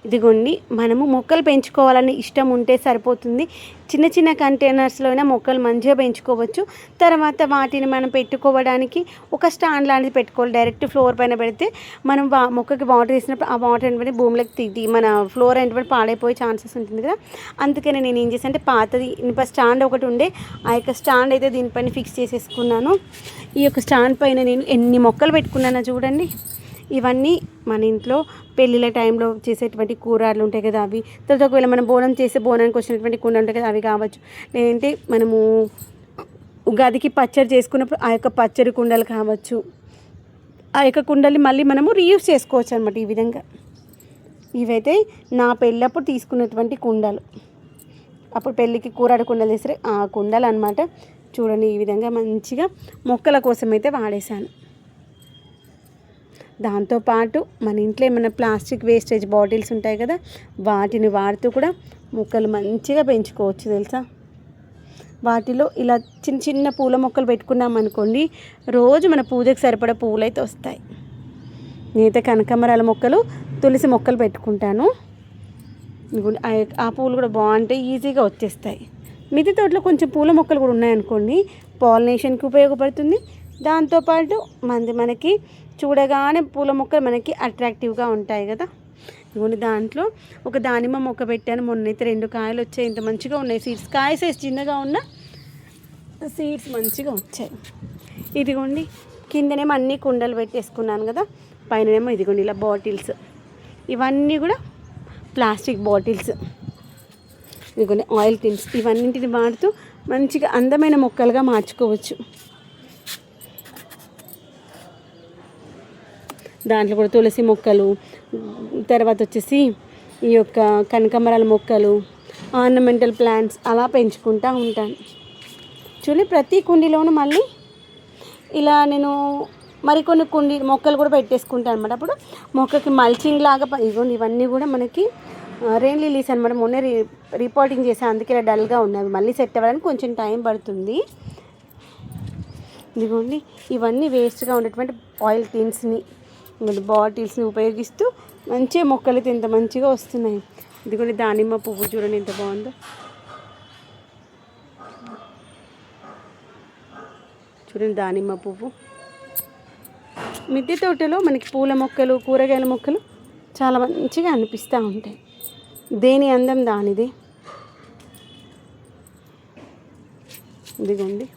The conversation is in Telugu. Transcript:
ఇదిగోండి, మనము మొక్కలు పెంచుకోవాలని ఇష్టం ఉంటే సరిపోతుంది. చిన్న చిన్న కంటైనర్స్లో అయినా మొక్కలు మంచిగా పెంచుకోవచ్చు. తర్వాత వాటిని మనం పెట్టుకోవడానికి ఒక స్టాండ్ లాంటిది పెట్టుకోవాలి. డైరెక్ట్ ఫ్లోర్ పైన పెడితే మనం మొక్కకి వాటర్ వేసినప్పుడు ఆ వాటర్ ఏంటంటే భూమిలోకి మన ఫ్లోర్ ఏంటంటే పాడైపోయే ఛాన్సెస్ ఉంటుంది కదా. అందుకని నేను ఏం చేశాను అంటే పాతది ఇనుప స్టాండ్ ఒకటి ఉండే, ఆ యొక్క స్టాండ్ అయితే దీనిపైన ఫిక్స్ చేసేసుకున్నాను. ఈ యొక్క స్టాండ్ పైన నేను ఎన్ని మొక్కలు పెట్టుకున్నానో చూడండి. ఇవన్నీ మన ఇంట్లో పెళ్ళిళ్ళ టైంలో చేసేటువంటి కూరలు ఉంటాయి కదా అవి, తర్వాత ఒకవేళ మనం బోనానికి వచ్చినటువంటి కుండ ఉంటాయి కదా అవి కావచ్చు, లేదంటే మనము ఉగాదికి పచ్చడి చేసుకున్నప్పుడు ఆ యొక్క పచ్చడి కుండలు కావచ్చు. ఆ యొక్క కుండల్ని మళ్ళీ మనము రీయూజ్ చేసుకోవచ్చు అనమాట. ఈ విధంగా ఇవైతే నా పెళ్ళప్పుడు తీసుకున్నటువంటి కుండలు, అప్పుడు పెళ్ళికి కూరాడు కుండలు చేస్తారు ఆ కుండలు అనమాట. చూడండి, ఈ విధంగా మంచిగా మొక్కల కోసం అయితే వాడేశాను. దాంతోపాటు మన ఇంట్లో ఏమైనా ప్లాస్టిక్ వేస్టేజ్ బాటిల్స్ ఉంటాయి కదా, వాటిని వాడుతూ కూడా మొక్కలు మంచిగా పెంచుకోవచ్చు తెలుసా. వాటిలో ఇలా చిన్న చిన్న పూల మొక్కలు పెట్టుకున్నాం అనుకోండి, రోజు మన పూజకు సరిపడా పూలు అయితే వస్తాయి. నేనైతే కనకాంబరాల మొక్కలు, తులసి మొక్కలు పెట్టుకుంటాను. ఆ పూలు కూడా బాగుంటాయి, ఈజీగా వచ్చేస్తాయి. మిద్దె తోటలో కొంచెం పూల మొక్కలు కూడా ఉన్నాయనుకోండి, పాలినేషన్కి ఉపయోగపడుతుంది. దాంతోపాటు మనకి చూడగానే పూల మొక్కలు మనకి అట్రాక్టివ్గా ఉంటాయి కదా. ఇదిగోండి, దాంట్లో ఒక దానిమ్మ మొక్క పెట్టాను. మొన్నైతే 2 కాయలు వచ్చాయి. ఇంత మంచిగా ఉన్నాయి సీడ్స్. కాయ సైజ్ చిన్నగా ఉన్న సీడ్స్ మంచిగా వచ్చాయి. ఇదిగోండి, కిందనేమో అన్ని కుండలు పెట్టేసుకున్నాను కదా, పైననేమో ఇదిగోండి ఇలా బాటిల్స్. ఇవన్నీ కూడా ప్లాస్టిక్ బాటిల్స్. ఇదిగోండి ఆయిల్ టిన్స్. ఇవన్నింటిని వాడుతూ మంచిగా అందమైన మొక్కలుగా మార్చుకోవచ్చు. దాంట్లో కూడా తులసి మొక్కలు, తర్వాత వచ్చేసి ఈ యొక్క కనకాంబరాల మొక్కలు, ఆర్నమెంటల్ ప్లాంట్స్ అలా పెంచుకుంటూ ఉంటాను. చూడండి, ప్రతి కుండీలోనూ మళ్ళీ ఇలా నేను మరికొన్ని మొక్కలు కూడా పెట్టేసుకుంటాను అనమాట. అప్పుడు మొక్కకి మల్చింగ్ లాగా ఇవన్నీ కూడా మనకి రెయిన్ లిలీస్ అనమాట. మొన్నే రిపోర్టింగ్ చేశాను, అందుకే ఇలా డల్గా ఉన్నవి. మళ్ళీ సెట్ అవ్వడానికి కొంచెం టైం పడుతుంది. ఇదిగోండి, ఇవన్నీ వేస్ట్గా ఉన్నటువంటి ఆయిల్ టిన్స్ని, బాటిల్స్ని ఉపయోగిస్తూ మంచిగా మొక్కలు అయితే ఎంత మంచిగా వస్తున్నాయి. ఇదిగోండి, దానిమ్మ పువ్వు చూడండి ఎంత బాగుందో. చూడండి, దానిమ్మ పువ్వు. మిద్దె తోటలో మనకి పూల మొక్కలు, కూరగాయల మొక్కలు చాలా మంచిగా అనిపిస్తూ ఉంటాయి. దేని అందం దానిదే. ఇదిగోండి.